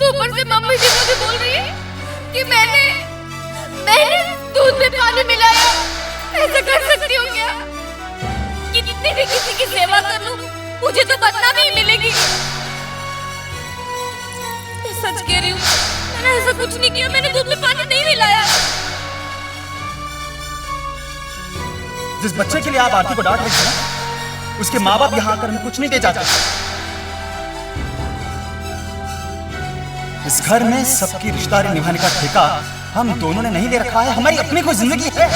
तो ऊपर से मम्मी जी मुझे बोल रही है कि मैंने दूध में पानी मिलाया। ऐसा कर सकती हो क्या? कितनी भी किसी की सेवा कर लूं, मुझे तो बदनामी ही मिलेगी। मैं सच कह रही हूँ, मैंने ऐसा कुछ नहीं किया। मैंने दूध में पानी नहीं मिलाया। जिस बच्चे के लिए आप आरती को डांट रही थी ना, उसके माँ बाप यहाँ आकर हमें कुछ नहीं दे जाते। इस घर में सबकी रिश्तेदारी निभाने का ठेका हम दोनों ने नहीं ले रखा है। हमारी अपनी कोई जिंदगी है।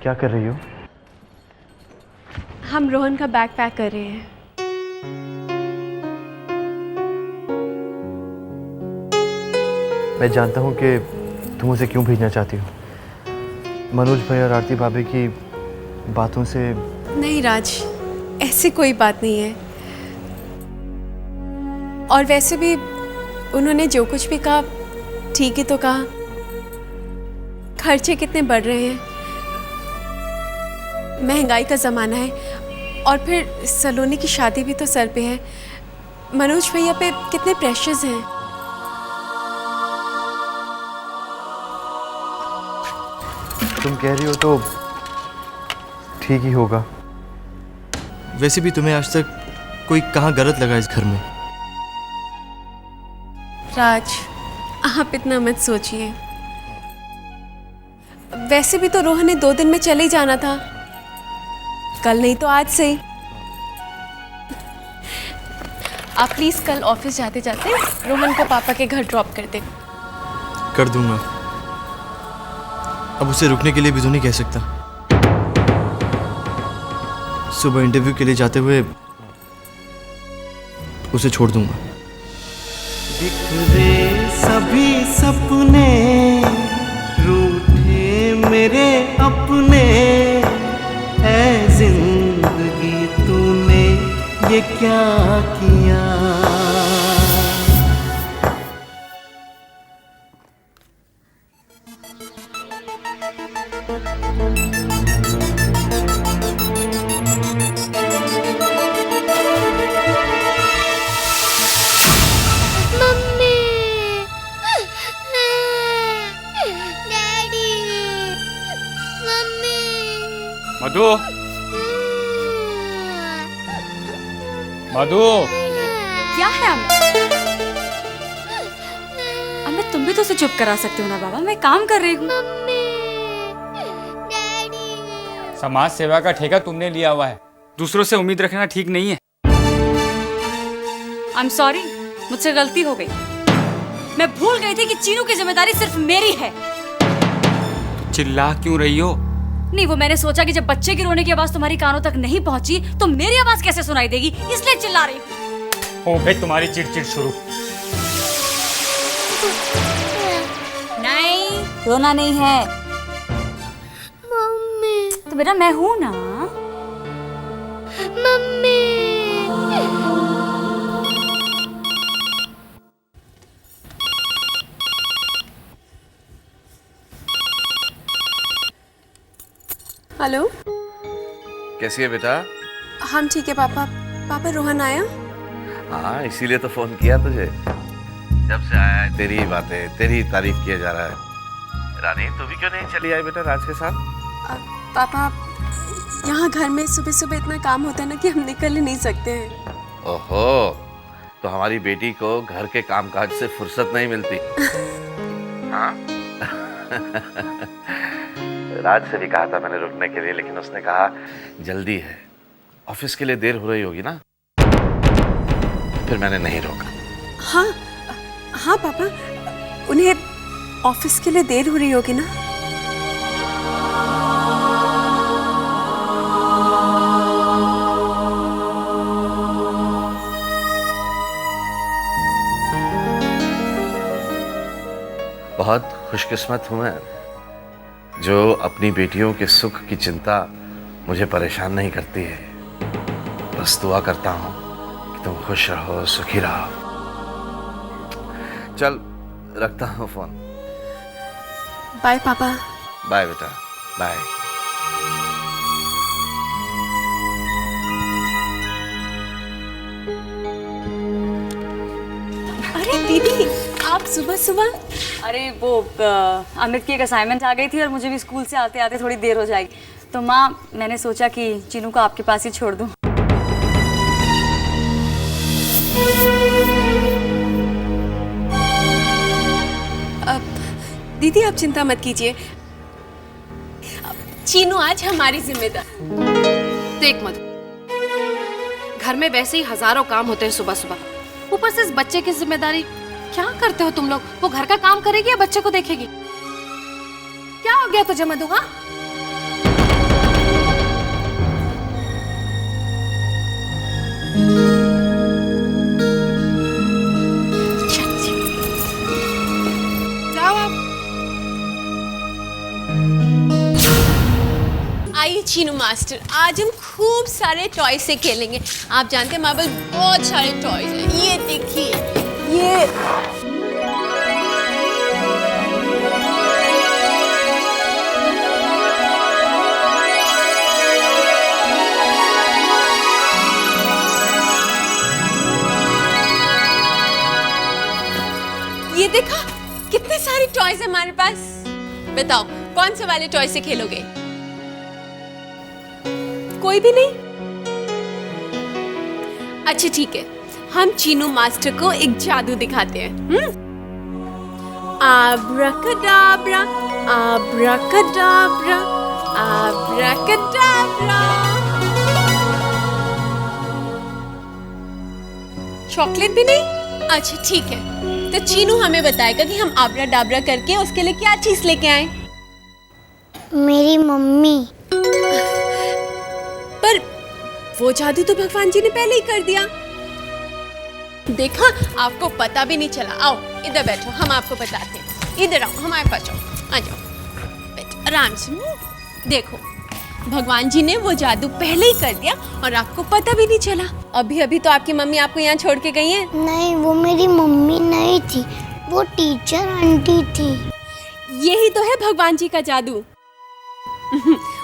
क्या कर रही हो? हम रोहन का बैग पैक कर रहे हैं। मैं जानता हूँ कि तुम उसे क्यों भेजना चाहती हो। मनोज भाई और आरती भाभी की बातों से। नहीं राज, ऐसी कोई बात नहीं है। और वैसे भी उन्होंने जो कुछ भी कहा ठीक ही तो कहा। खर्चे कितने बढ़ रहे हैं, महंगाई का ज़माना है, और फिर सलोनी की शादी भी तो सर पे है। मनोज भैया पे कितने प्रेशर्स हैं। तुम कह रही हो तो ठीक ही होगा। वैसे भी तुम्हें आज तक कोई कहाँ गलत लगा इस घर में? राज, आप इतना मत सोचिए। वैसे भी तो रोहन ने 2 दिन में चले ही जाना था, कल नहीं तो आज से ही। आप प्लीज कल ऑफिस जाते जाते रोहन को पापा के घर ड्रॉप कर दे। कर दूंगा। अब उसे रुकने के लिए भी तो नहीं कह सकता। सुबह इंटरव्यू के लिए जाते हुए उसे छोड़ दूंगा। बिखरे सभी सपने, रूठे मेरे अपने, ऐ जिंदगी तूने ये क्या किया। मधु, मधु, क्या है अमित? तुम भी तो उसे चुप करा सकते हो ना बाबा। मैं काम कर रही हूँ। समाज सेवा का ठेका तुमने लिया हुआ है, दूसरों से उम्मीद रखना ठीक नहीं है। आई एम सॉरी, मुझसे गलती हो गई। मैं भूल गई थी कि चीनू की जिम्मेदारी सिर्फ मेरी है। चिल्ला क्यों रही हो? नहीं, वो मैंने सोचा कि जब बच्चे की रोने की आवाज तुम्हारी कानों तक नहीं पहुंची तो मेरी आवाज कैसे सुनाई देगी, इसलिए चिल्ला रही हूँ। हो गई तुम्हारी चिड़चिड़ शुरू। नहीं, रोना नहीं है। मम्मी तो बेटा मैं हूं ना। मम्मी। हेलो। कैसी है बेटा? हम ठीक है पापा। पापा रोहन आया? हाँ, इसीलिए तो फोन किया तुझे। जब से आया है तेरी ही बातें, तेरी ही तारीफ किया जा रहा है। रानी तू भी क्यों नहीं चली आई बेटा राज के साथ? पापा यहाँ घर में सुबह सुबह इतना काम होता है ना कि हम निकल ही नहीं सकते हैं। ओहो, तो हमारी बेटी को घर के कामकाज से फुर्सत नहीं मिलती। हाँ? राज से भी कहा था मैंने रुकने के लिए, लेकिन उसने कहा जल्दी है, ऑफिस के लिए देर हो रही होगी ना, फिर मैंने नहीं रोका। हाँ हाँ पापा, उन्हें ऑफिस के लिए देर हो रही होगी ना। बहुत खुशकिस्मत हूं मैं जो अपनी बेटियों के सुख की चिंता मुझे परेशान नहीं करती है। बस दुआ करता हूं कि तुम खुश रहो, सुखी रहो। चल रखता हूं फोन। बाय पापा। बाय बेटा, बाय। अरे दीदी, आप सुबह सुबह? अरे वो अमित की एक असाइनमेंट आ गई थी और मुझे भी स्कूल से आते आते थोड़ी देर हो जाएगी, तो माँ मैंने सोचा कि चीनू को आपके पास ही छोड़ दूँ। दीदी आप चिंता मत कीजिए, चीनू आज हमारी जिम्मेदार। देख मधु, घर में वैसे ही हजारों काम होते हैं सुबह सुबह, ऊपर से इस बच्चे की जिम्मेदारी। क्या करते हो तुम लोग? वो घर का काम करेगी या बच्चे को देखेगी? क्या हो गया तुझे मधु? हाँ, जाओ आप। आइए चीनू मास्टर, आज हम खूब सारे टॉय से खेलेंगे। आप जानते हैं हमारे पास बहुत सारे टॉयज हैं। ये देखिए, ये देखा कितने सारे टॉयज हैं हमारे पास। बताओ कौन से वाले टॉय से खेलोगे? कोई भी नहीं? अच्छा ठीक है, हम चीनू मास्टर को एक जादू दिखाते हैं। आब्राकडाब्रा, आब्राकडाब्रा, आब्राकडाब्रा। चॉकलेट भी नहीं? अच्छा ठीक है, तो चीनू हमें बताएगा कि हम आब्रा डाबरा करके उसके लिए क्या चीज लेके आए। मेरी मम्मी। पर वो जादू तो भगवान जी ने पहले ही कर दिया। देखा, आपको पता भी नहीं चला। आओ इधर बैठो, हम आपको बताते हैं। इधर आओ, हमारे पास आओ, आ जाओ, बैठो आराम से। देखो, भगवान जी ने वो जादू पहले ही कर दिया और आपको पता भी नहीं चला। अभी अभी तो आपकी मम्मी आपको यहाँ छोड़ के गई है। नहीं, वो मेरी मम्मी नहीं थी, वो टीचर आंटी थी। यही तो है भगवान जी का जादू।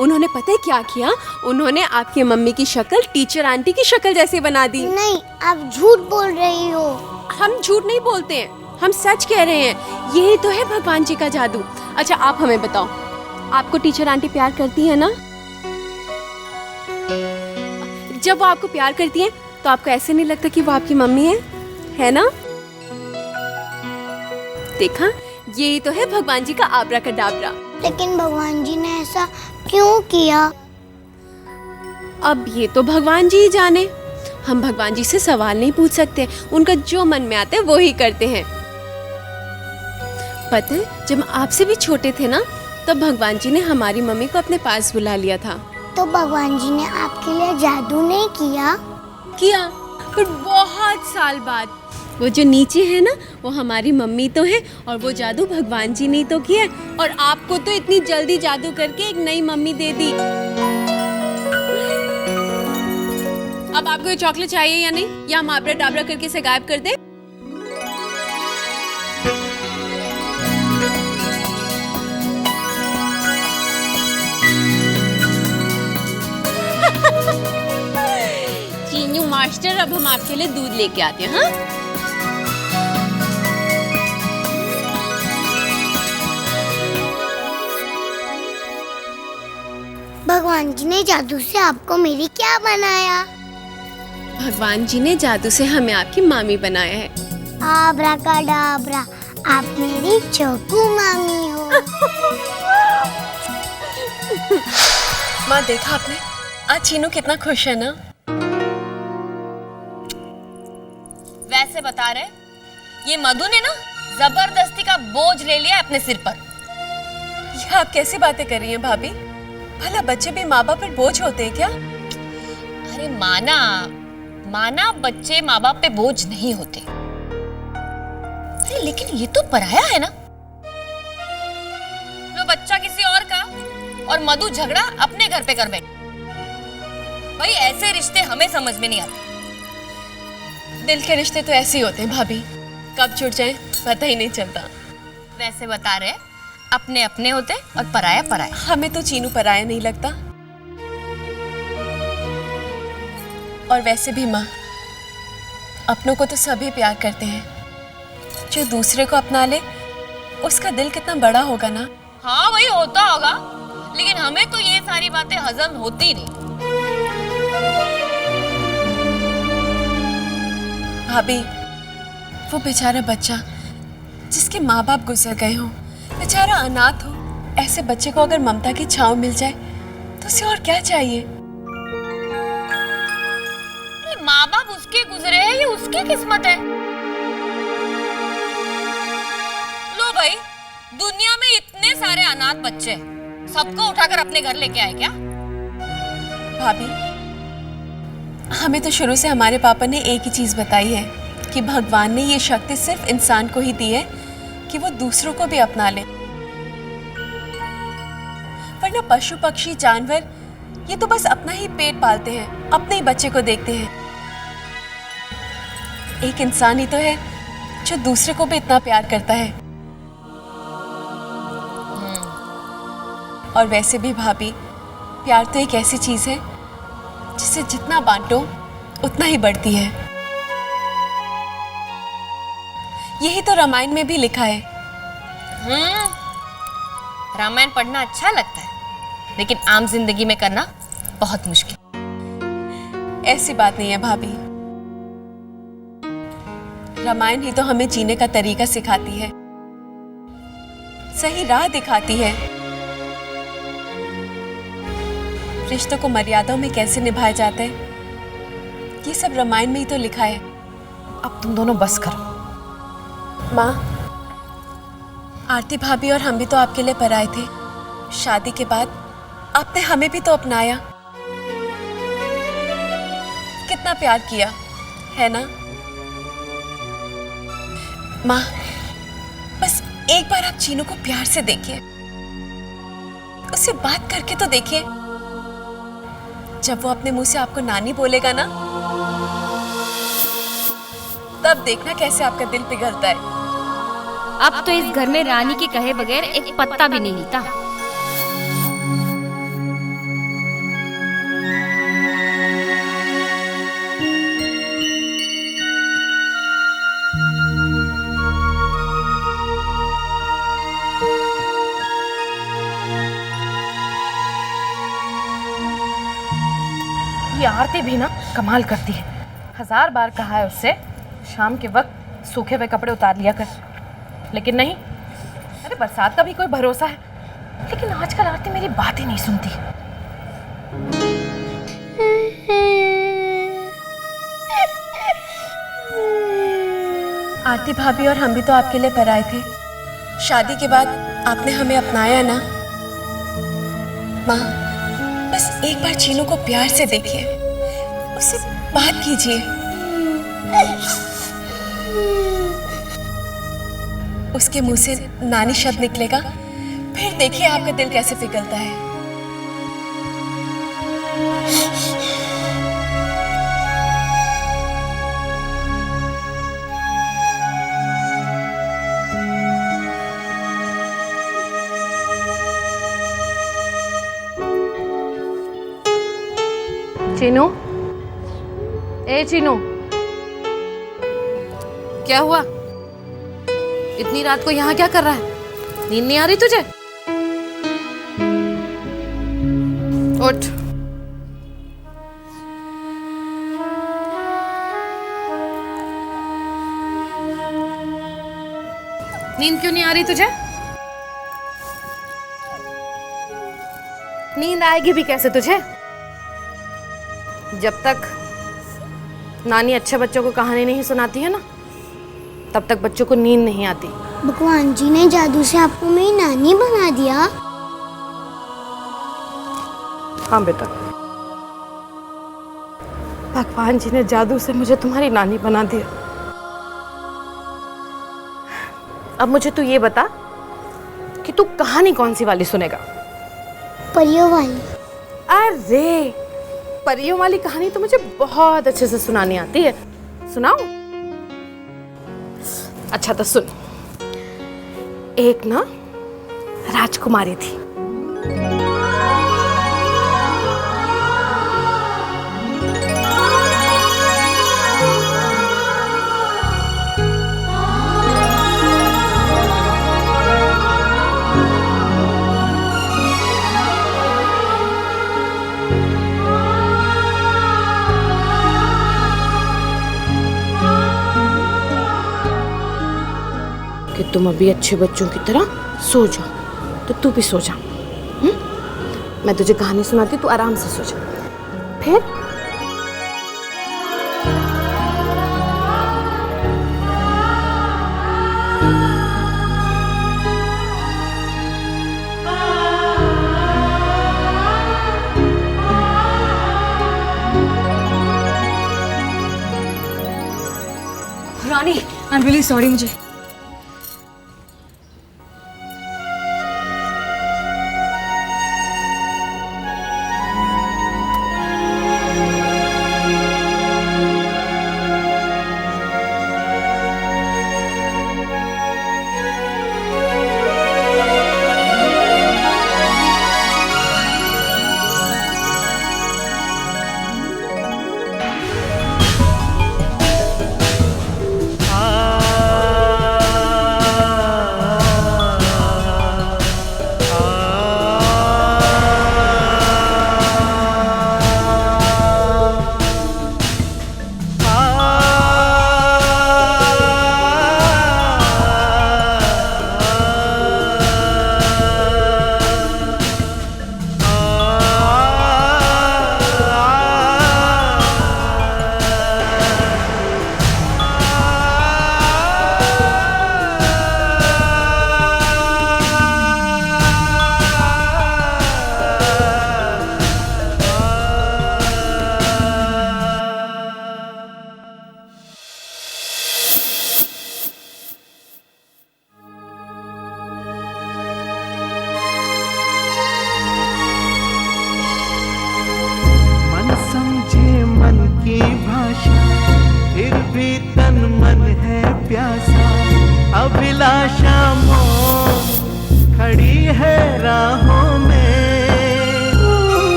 उन्होंने पता है क्या किया? उन्होंने आपकी मम्मी की शक्ल टीचर आंटी की शक्ल जैसे बना दी। नहीं, आप झूठ बोल रही हो। हम झूठ नहीं बोलते हैं, हम सच कह रहे हैं। यही तो है भगवान जी का जादू। अच्छा आप हमें बताओ, आपको टीचर आंटी प्यार करती है ना? जब वो आपको प्यार करती हैं तो आपको ऐसे नहीं लगता कि वो आपकी मम्मी है ना? देखा, यही तो है भगवान जी का आब्राकडाब्रा। लेकिन भगवान जी ने ऐसा क्यों किया? अब ये तो भगवान जी ही जाने। हम भगवान जी से सवाल नहीं पूछ सकते, उनका जो मन में आता है वो ही करते हैं। पता है, जब आपसे भी छोटे थे ना, तब भगवान जी ने हमारी मम्मी को अपने पास बुला लिया था। तो भगवान जी ने आपके लिए जादू नहीं किया? किया, पर बहुत साल बाद। वो जो नीचे है ना, वो हमारी मम्मी तो है, और वो जादू भगवान जी ने तो किया, और आपको तो इतनी जल्दी जादू करके एक नई मम्मी दे दी। अब आपको ये चॉकलेट चाहिए या नहीं, या हम आब्रा डाबरा करके इसे गायब कर दें? चीनू मास्टर, अब हम आपके लिए दूध लेके आते हैं। हाँ, भगवान जी ने जादू से आपको मेरी क्या बनाया? भगवान जी ने जादू से हमें आपकी मामी बनाया है। आब्राकाडाब्रा, आप मेरी चोकू मामी हो। माँ देखा आपने, आज चीनू कितना खुश है ना। वैसे बता रहे, ये मधु ने ना जबरदस्ती का बोझ ले लिया अपने सिर पर। ये आप कैसी बातें कर रही हैं भाभी? भला बच्चे भी माँ बाप पर बोझ होते हैं क्या? अरे माना बच्चे माँ बाप पे बोझ नहीं होते। अरे लेकिन ये तो पराया है ना। लो बच्चा किसी और का और मधु झगड़ा अपने घर पे कर बैठ। भाई ऐसे रिश्ते हमें समझ में नहीं आते। दिल के रिश्ते तो ऐसे ही होते हैं भाभी, कब जुड़ जाए पता ही नहीं चलता। वैसे बता रहे, अपने अपने होते और पराया पराया। हमें तो चीनू पराया नहीं लगता। और वैसे भी माँ, अपनों को तो सभी प्यार करते हैं। जो दूसरे को अपना ले उसका दिल कितना बड़ा होगा ना। हाँ वही होता होगा, लेकिन हमें तो ये सारी बातें हजम होती नहीं। भाभी, वो बेचारा बच्चा जिसके माँ बाप गुजर गए हों, बेचारा अनाथ हो, ऐसे बच्चे को अगर ममता की छांव मिल जाए तो उसे और क्या चाहिए? माँ बाप उसके गुजरे हैं, ये उसकी किस्मत है। लो भाई, दुनिया में इतने सारे अनाथ बच्चे, सबको उठाकर अपने घर लेके आए क्या? भाभी, हमें तो शुरू से हमारे पापा ने एक ही चीज बताई है कि भगवान ने ये शक्ति सिर्फ इंसान को ही दी है कि वो दूसरों को भी अपना ले। वरना पशु पक्षी जानवर ये तो बस अपना ही पेट पालते हैं, अपने ही बच्चे को देखते हैं। एक इंसान ही तो है जो दूसरे को भी इतना प्यार करता है। और वैसे भी भाभी, प्यार तो एक ऐसी चीज है जिसे जितना बांटो उतना ही बढ़ती है। यही तो रामायण में भी लिखा है। रामायण पढ़ना अच्छा लगता है, लेकिन आम जिंदगी में करना बहुत मुश्किल। ऐसी बात नहीं है भाभी, रामायण ही तो हमें जीने का तरीका सिखाती है, सही राह दिखाती है। रिश्तों को मर्यादाओं में कैसे निभाया जाता है, ये सब रामायण में ही तो लिखा है। अब तुम दोनों बस करो। माँ, आरती भाभी और हम भी तो आपके लिए पराए थे। शादी के बाद आपने हमें भी तो अपनाया, कितना प्यार किया है ना। माँ, बस एक बार आप चीनू को प्यार से देखिए, उससे बात करके तो देखिए। जब वो अपने मुंह से आपको नानी बोलेगा ना, तब देखना कैसे आपका दिल पिघलता है। अब तो इस घर में रानी के कहे बगैर एक पत्ता भी नहीं हिलता। ये आरती भी ना कमाल करती है। 1000 बार कहा है उससे शाम के वक्त सूखे हुए कपड़े उतार लिया कर, लेकिन नहीं। अरे बरसात का भी कोई भरोसा है, लेकिन आजकल आरती मेरी बात ही नहीं सुनती। आरती भाभी और हम भी तो आपके लिए पराए थे। शादी के बाद आपने हमें अपनाया ना। माँ, बस एक बार चीनू को प्यार से देखिए, उससे बात कीजिए। उसके मुंह से नानी शब्द निकलेगा, फिर देखिए आपका दिल कैसे पिघलता है। चीनू, ए चीनू, क्या हुआ? इतनी रात को यहाँ क्या कर रहा है? नींद नहीं आ रही तुझे? उठ। नींद क्यों नहीं आ रही तुझे? नींद आएगी भी कैसे तुझे? जब तक नानी अच्छे बच्चों को कहानी नहीं सुनाती है ना, तब तक बच्चों को नींद नहीं आती। भगवान जी ने जादू से आपको मेरी नानी बना दिया। हाँ बेटा, भगवान जी ने जादू से मुझे तुम्हारी नानी बना दिया। अब मुझे तू ये बता कि तू कहानी कौन सी वाली सुनेगा? परियों वाली। अरे परियों वाली कहानी तो मुझे बहुत अच्छे से सुनानी आती है। सुनाऊं? अच्छा तो सुन। एक ना राजकुमारी थी। कि तुम अभी अच्छे बच्चों की तरह सो जाओ, तो तू भी सो जा। मैं तुझे कहानी सुनाती, तू आराम से सो जा। फिर रानी, आई एम रियली सॉरी। मुझे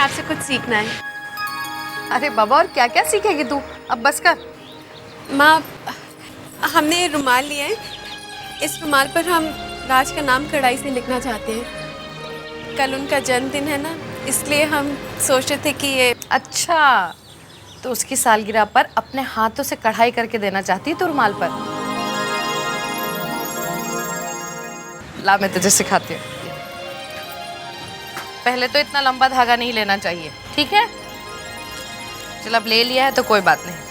आपसे कुछ सीखना है। अरे बाबा, और क्या क्या सीखेगी तू? अब बस कर। माँ, हमने ये रुमाल लिया है। इस रुमाल पर हम राज का नाम कढ़ाई से लिखना चाहते हैं। कल उनका जन्मदिन है ना, इसलिए हम सोच रहे थे कि ये। अच्छा, तो उसकी सालगिरह पर अपने हाथों से कढ़ाई करके देना चाहती है तो रुमाल पर। ला, मैं तुझे सिखाती हूँ। पहले तो इतना लंबा धागा नहीं लेना चाहिए, ठीक है? चल, अब ले लिया है तो कोई बात नहीं।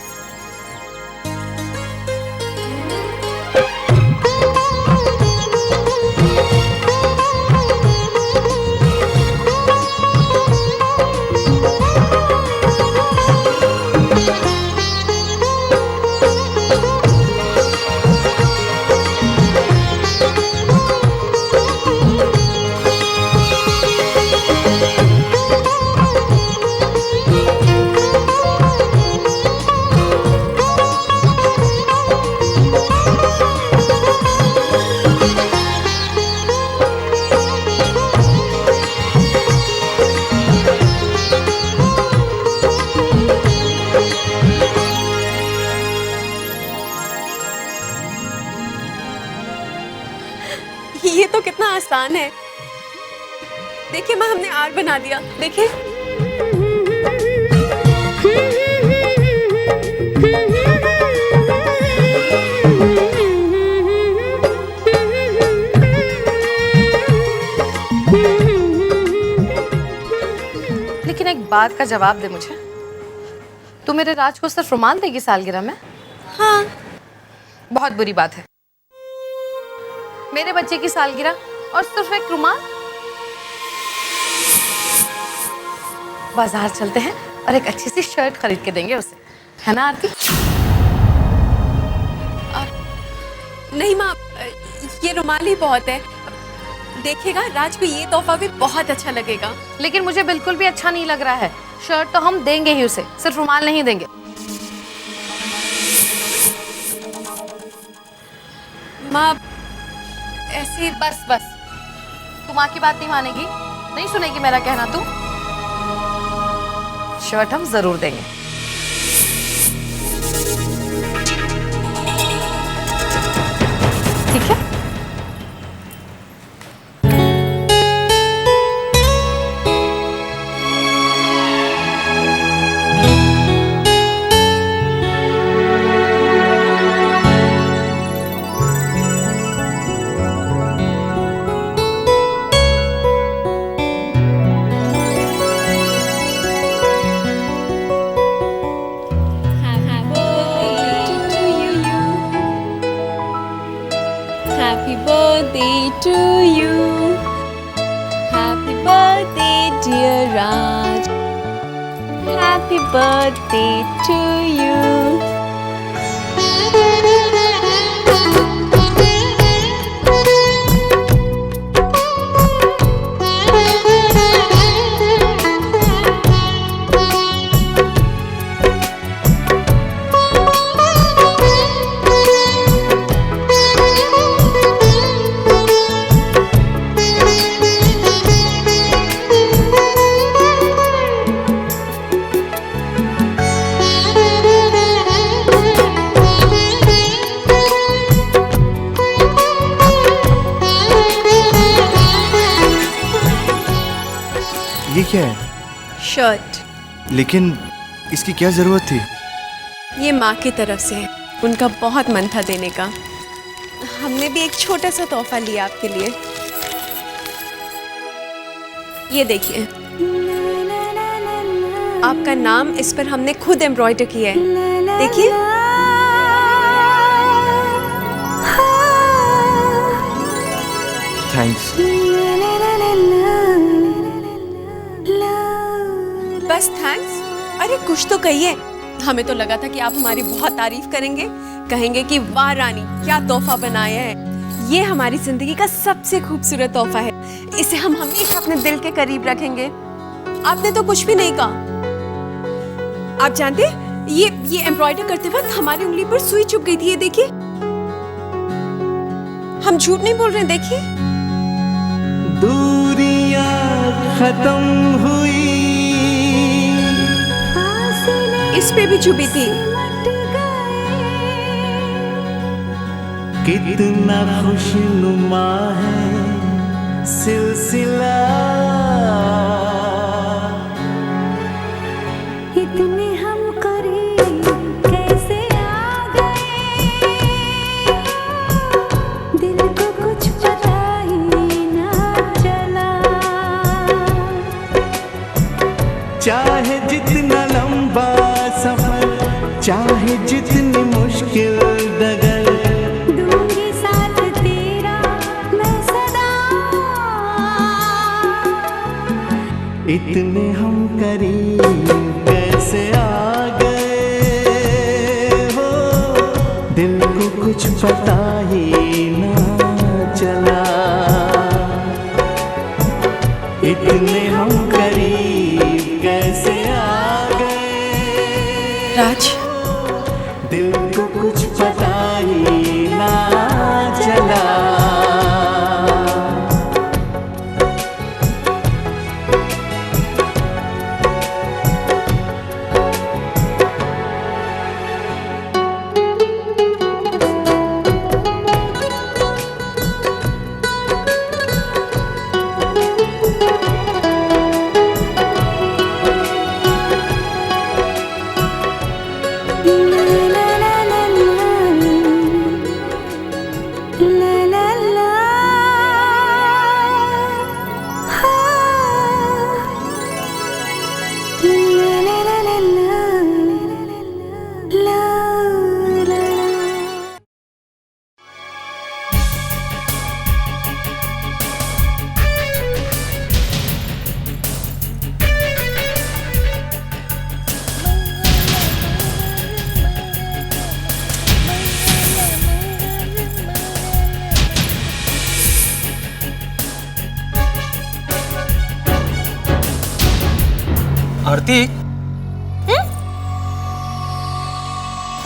ये तो कितना आसान है। देखिए माँ, हमने आर बना दिया। देखिए, लेकिन एक बात का जवाब दे मुझे, तू मेरे राज को सिर्फ रुमाल देगी सालगिरह में? हाँ। बहुत बुरी बात है। मेरे बच्चे की सालगिरह और सिर्फ एक रुमाल? बाजार चलते हैं और एक अच्छी सी शर्ट खरीद के देंगे उसे, है ना आरती? नहीं माँ, ये रुमाल ही बहुत है। देखिएगा, राज को ये तोहफा भी बहुत अच्छा लगेगा। लेकिन मुझे बिल्कुल भी अच्छा नहीं लग रहा है। शर्ट तो हम देंगे ही उसे, सिर्फ रुमाल नहीं देंगे। माँ, ऐसे बस बस, तू माँ की बात नहीं मानेगी, नहीं सुनेगी मेरा कहना तू। शर्ट हम जरूर देंगे। ठीक है? Happy birthday to you. Happy birthday, dear Raj. Happy birthday to you. ये क्या है? शर्ट। लेकिन इसकी क्या जरूरत थी? ये माँ की तरफ से है, उनका बहुत मन था देने का। हमने भी एक छोटा सा तोहफा लिया आपके लिए। ये देखिए, आपका नाम इस पर हमने खुद एम्ब्रॉयडर किया है। देखिए, थैंक्स। बस थैंक्स? अरे कुछ तो कहिए। हमें तो लगा था कि आप हमारी बहुत तारीफ करेंगे, कहेंगे कि वाह रानी, क्या तोहफा बनाया है। ये हमारी जिंदगी का सबसे खूबसूरत तोहफा है, इसे हम हमेशा अपने दिल के करीब रखेंगे। आपने तो कुछ भी नहीं कहा। आप जानते, ये एम्ब्रॉयडर करते वक्त हमारी उंगली पर सुई चुभ गई थी। ये देखिए, हम झूठ नहीं बोल रहे। देखिए, दूरियां खत्म हुई इस पे भी चुभी थी। कितना खुशनुमा है सिलसिला, इतने हम करीब कैसे आ गए, दिल को कुछ पता ही ना चला। चाहे जितना लंबा सफर, चाहे जितनी मुश्किल डगर, दूंगी साथ तेरा मैं सदा। इतने हम करीब कैसे आ गए हो, दिल को कुछ पता ही ना चला। इतने हम करीब कैसे आ गए राज, दिल को कुछ पता ही ना चला। आरती,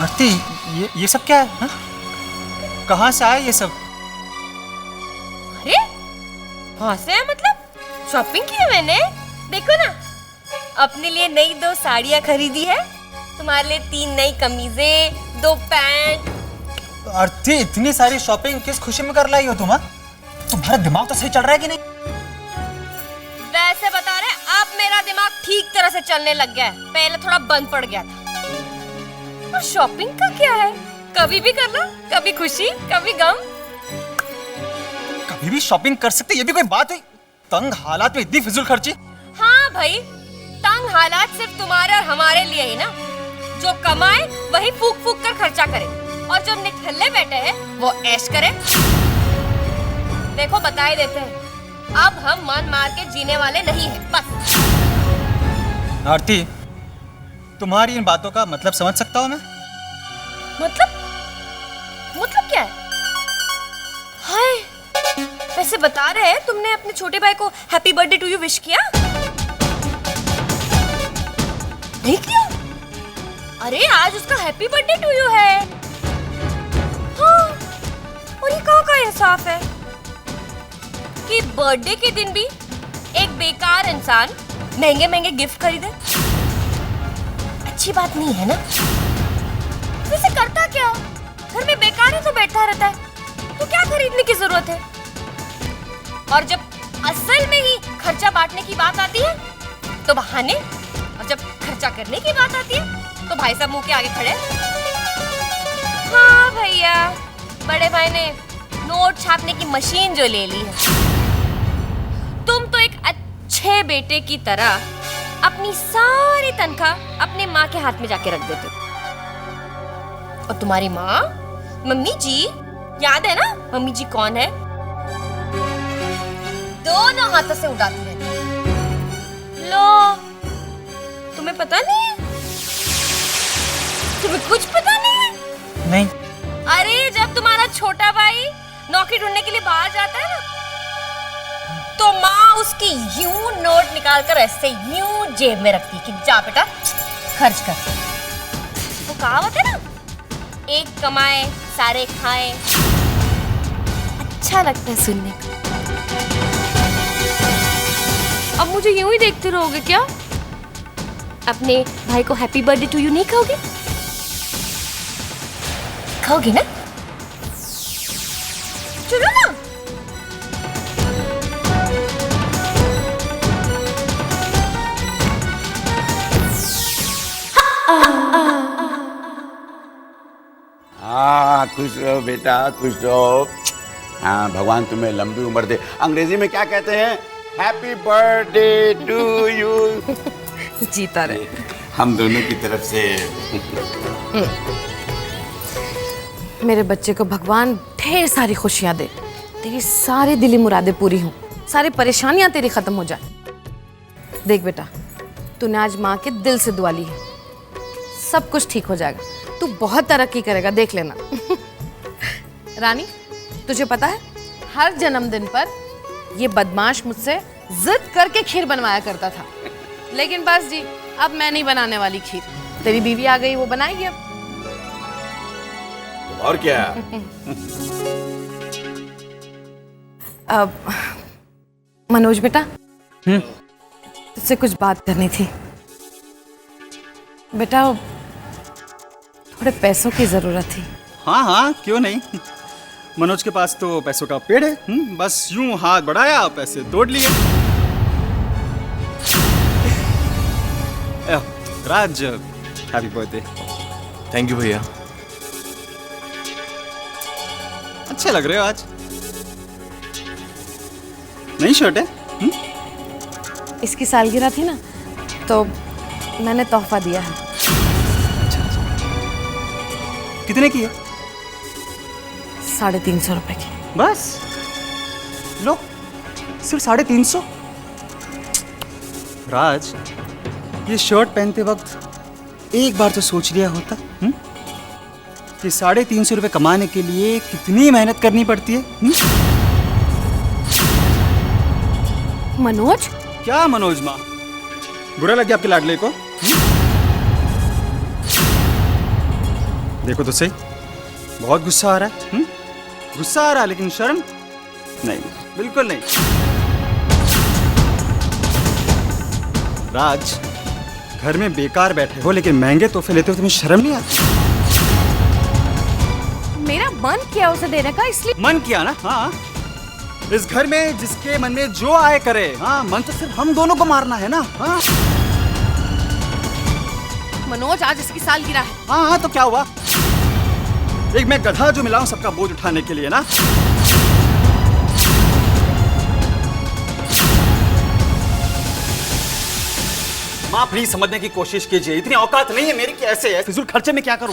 आरती, ये सब क्या है? हा? कहाँ से आए ये सब? अरे कहाँ से है मतलब? शॉपिंग की है मैंने। देखो ना, अपने लिए नई 2 साड़ियाँ खरीदी है, तुम्हारे लिए 3 नई कमीजें, 2 पैंट। आरती, इतनी सारी शॉपिंग किस खुशी में कर लाई हो तुम? तुम्हारा दिमाग तो सही चल रहा है कि नहीं? वैसे बता रहे, अब मेरा दिमाग ठीक तरह से चलने लग गया है, पहले थोड़ा बंद पड़ गया था। और शॉपिंग का क्या है, कभी भी करना, कभी खुशी कभी गम। कभी भी शॉपिंग कर सकते, ये भी कोई बात हुई? तंग हालात में इतनी फिजूल खर्ची? हाँ भाई, तंग हालात सिर्फ तुम्हारे और हमारे लिए ही ना। जो कमाए वही फूक फूक कर खर्चा करे, और जो निठल्ले बैठे हैं वो ऐश करे। देखो बता ही देते हैं, अब हम मन मार के जीने वाले नहीं हैं, बस। आरती, तुम्हारी इन बातों का मतलब समझ सकता हूँ मैं? मतलब क्या है? हाय, वैसे बता रहे हैं, तुमने अपने छोटे भाई को happy birthday to you wish किया? नहीं किया? अरे आज उसका हैप्पी बर्थडे टू यू है। हाँ, और ये कहाँ का इंसाफ है कि बर्थडे के दिन भी एक बेकार इंसान महंगे महंगे गिफ्ट खरीदे? अच्छी बात नहीं है ना। वैसे करता क्या, घर में बेकार ही तो बैठा रहता है, तो क्या खरीदने की जरूरत है? और जब असल में ही खर्चा बांटने की बात आती है तो बहाने, और जब खर्चा करने की बात आती है तो भाई साहब मुंह के आगे खड़े। हाँ भैया, बड़े भाई ने नोट छापने की मशीन जो ले ली है। तुम तो एक अच्छे बेटे की तरह अपनी सारी तनख्वाह अपने माँ के हाथ में जाके रख देते हो। और तुम्हारी माँ, मम्मी जी, याद है ना मम्मी जी कौन है? दोनों हाथों से उड़ाती रहती है। लो, तुम्हें पता नहीं है? तुम्हें कुछ पता नहीं है? नहीं। अरे जब तुम्हारा छोटा भाई नौकरी ढूंढने के लिए बाहर जाता है ना, तो माँ उसकी यूं नोट निकाल कर ऐसे यूं जेब में रखती कि जा बेटा खर्च कर। वो कहावत है ना, एक कमाए सारे खाए। अच्छा लगता है सुनने को। अब मुझे यूं ही देखते रहोगे क्या? अपने भाई को हैप्पी बर्थडे टू यू नहीं कहोगे? खाओगी ना? चलो ना। हाँ, खुश रहो बेटा, खुश रहो। हाँ, भगवान तुम्हें लंबी उम्र दे। अंग्रेजी में क्या कहते हैं? Happy birthday to you. जीता रहे। हम दोनों की तरफ से। मेरे बच्चे को भगवान ढेर सारी खुशियां दे, तेरी सारी दिली मुरादें पूरी हों, सारी परेशानियां तेरी खत्म हो जाए। देख बेटा, तूने आज माँ के दिल से दुआ ली है, सब कुछ ठीक हो जाएगा। तू बहुत तरक्की करेगा, देख लेना। रानी, तुझे पता है हर जन्मदिन पर ये बदमाश मुझसे जिद करके खीर बनवाया करता था, लेकिन बस जी अब मैं नहीं बनाने वाली खीर। तेरी बीवी आ गई, वो बनाएगी अब। और क्या? अब मनोज बेटा, तुझसे कुछ बात करनी थी। बेटा, थोड़े पैसों की जरूरत थी। हाँ हाँ, क्यों नहीं। मनोज के पास तो पैसों का पेड़ है। बस यूं हाथ बढ़ाया, पैसे तोड़ लिए। राज, हैप्पी बर्थडे। थैंक यू भैया। अच्छे लग रहे हो आज। नई शर्ट है? इसकी सालगिरह थी ना, तो मैंने तोहफा दिया है। कितने की है? 350 रुपए की। बस लो, सिर्फ 350। राज, ये शर्ट पहनते वक्त एक बार तो सोच लिया होता कि 350 रुपए कमाने के लिए कितनी मेहनत करनी पड़ती है। मनोज? क्या मनोज माँ? बुरा लग गया आपके लाडले को? देखो तो सही, बहुत गुस्सा आ रहा है। गुस्सा आ रहा है, लेकिन शर्म नहीं, बिल्कुल नहीं। राज, घर में बेकार बैठे हो लेकिन महंगे तोहफे लेते हो, तुम्हें शर्म नहीं आती? मेरा मन किया उसे देने का, इसलिए। मन किया ना? हाँ, इस घर में जिसके मन में जो आए करे। हाँ, मन तो सिर्फ हम दोनों को मारना है ना। हाँ मनोज, आज इसकी सालगिरह है। हाँ हाँ, तो क्या हुआ? एक मैं गधा जो मिला हूं सबका बोझ उठाने के लिए ना। माँ प्लीज समझने की कोशिश कीजिए, इतनी औकात नहीं है मेरी कि ऐसे है फिजूल खर्चे में क्या करूं।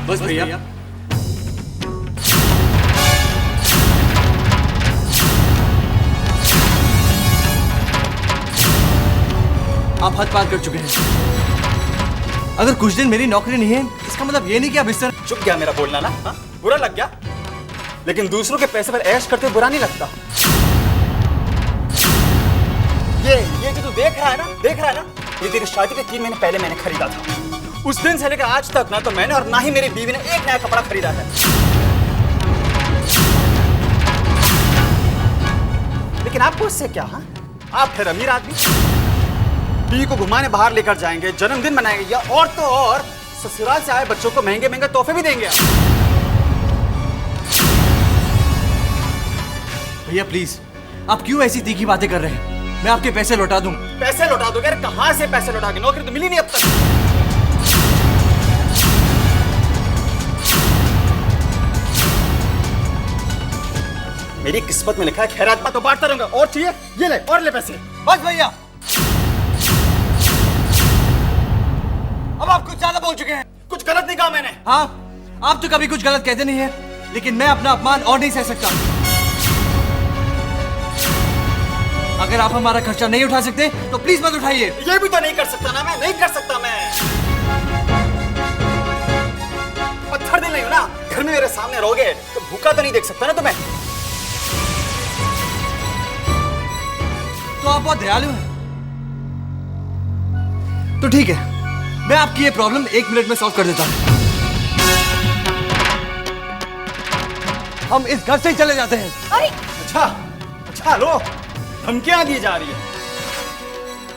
बस भैया, आप हद पार कर चुके हैं। अगर कुछ दिन मेरी नौकरी नहीं है, इसका मतलब ये नहीं कि आप इस तरह। चुप गया मेरा बोलना ना? हा? बुरा लग गया? लेकिन दूसरों के पैसे पर ऐश करते बुरा नहीं लगता। ये जो तू देख रहा है ना, ये तेरी शादी के 3 महीने पहले मैंने खरीदा था। उस दिन से लेकर आज तक ना तो मैंने और ना ही मेरी बीवी ने एक नया कपड़ा खरीदा है। लेकिन आपको इससे क्या? हाँ, आप फिर अमीर आदमी, बीवी को घुमाने बाहर लेकर जाएंगे, जन्मदिन मनाएंगे, या और तो और ससुराल से आए बच्चों को महंगे महंगे तोहफे भी देंगे। भैया प्लीज, आप क्यों ऐसी तीखी बातें कर रहे हैं? मैं आपके पैसे लौटा दूं। पैसे लौटा दोगे? अरे कहां से पैसे लौटाओगे? नौकरी तो मिली नहीं अब तक। मेरी किस्मत में लिखा है खैरात तो बांटता रहूंगा। और चाहिए? ये ले, और ले पैसे। बस भैया, अब आप कुछ ज्यादा बोल चुके हैं। कुछ गलत नहीं कहा मैंने। हाँ, आप तो कभी कुछ गलत कहते नहीं है, लेकिन मैं अपना अपमान और नहीं सह सकता। अगर आप हमारा खर्चा नहीं उठा सकते तो प्लीज मत उठाइए। ये भी तो नहीं कर सकता ना मैं, नहीं कर सकता मैं। पत्थर दिल नहीं हो ना, घर में मेरे सामने रहोगे तो भूखा तो नहीं देख सकता ना तुम्हें। तो आप बहुत दयालु हैं। तो ठीक है, मैं आपकी ये प्रॉब्लम 1 मिनट में सॉल्व कर देता हूं। हम इस घर से ही चले जाते हैं। अरे अच्छा अच्छा, लो धमकियां दी जा रही है।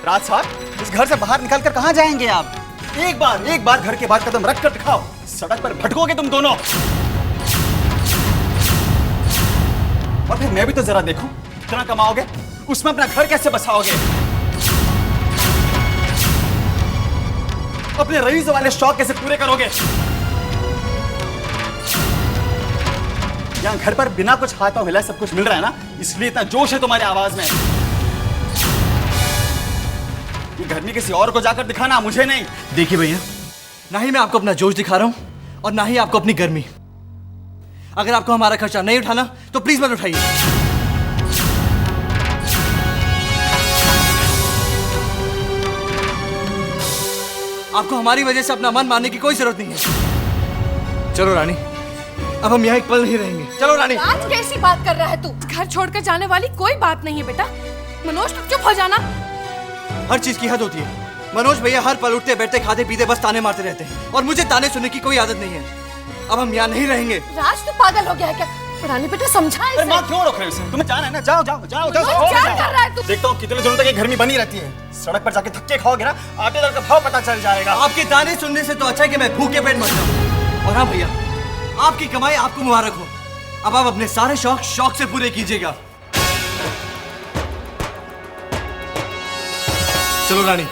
राज साहब, इस घर से बाहर निकलकर कहां जाएंगे आप? एक बार घर के बाहर कदम रख कर दिखाओ, सड़क पर भटकोगे तुम दोनों। और फिर मैं भी तो जरा देखूं, कितना कमाओगे, उसमें अपना घर कैसे बसाओगे, अपने रईस वाले शौक कैसे पूरे करोगे। यहाँ घर पर बिना कुछ हाथ पांव हिलाए सब कुछ मिल रहा है ना, इसलिए इतना जोश है तुम्हारी आवाज में। ये घर में किसी और को जाकर दिखाना, मुझे नहीं। देखिए भैया, ना ही मैं आपको अपना जोश दिखा रहा हूं और ना ही आपको अपनी गर्मी। अगर आपको हमारा खर्चा नहीं उठाना तो प्लीज मत उठाइए। आपको हमारी वजह से अपना मन मानने की कोई जरूरत नहीं है। चलो रानी, अब हम यहाँ एक पल नहीं रहेंगे। चलो रानी। आज कैसी बात कर रहा है तू? घर छोड़कर जाने वाली कोई बात नहीं है बेटा। मनोज, तुम चुप हो जाना। हर चीज की हद होती है। मनोज भैया हर पल उठते बैठते खाते पीते बस ताने मारते रहते हैं और मुझे ताने सुनने की कोई आदत नहीं है। अब हम यहाँ नहीं रहेंगे। राज, तू पागल हो गया है क्या? रानी बेटा समझा इसे। माँ क्यों रोक रहे हो इसे? तुम्हें जाना है ना, जाओ जाओ जाओ जाओ। क्या कर रहा है तू? देखता हूँ कितने दिनों तक ये घर में बनी रहती है। सड़क पर जाके धक्के खाओगे ना, आटे दाल का भाव पता चल जाएगा। आपके ताने सुनने से तो अच्छा है कि मैं भूखे पेट मर जाऊं। और हाँ भैया, आपकी कमाई आपको मुबारक हो। अब आप अपने सारे शौक से पूरे कीजिएगा। चलो रानी।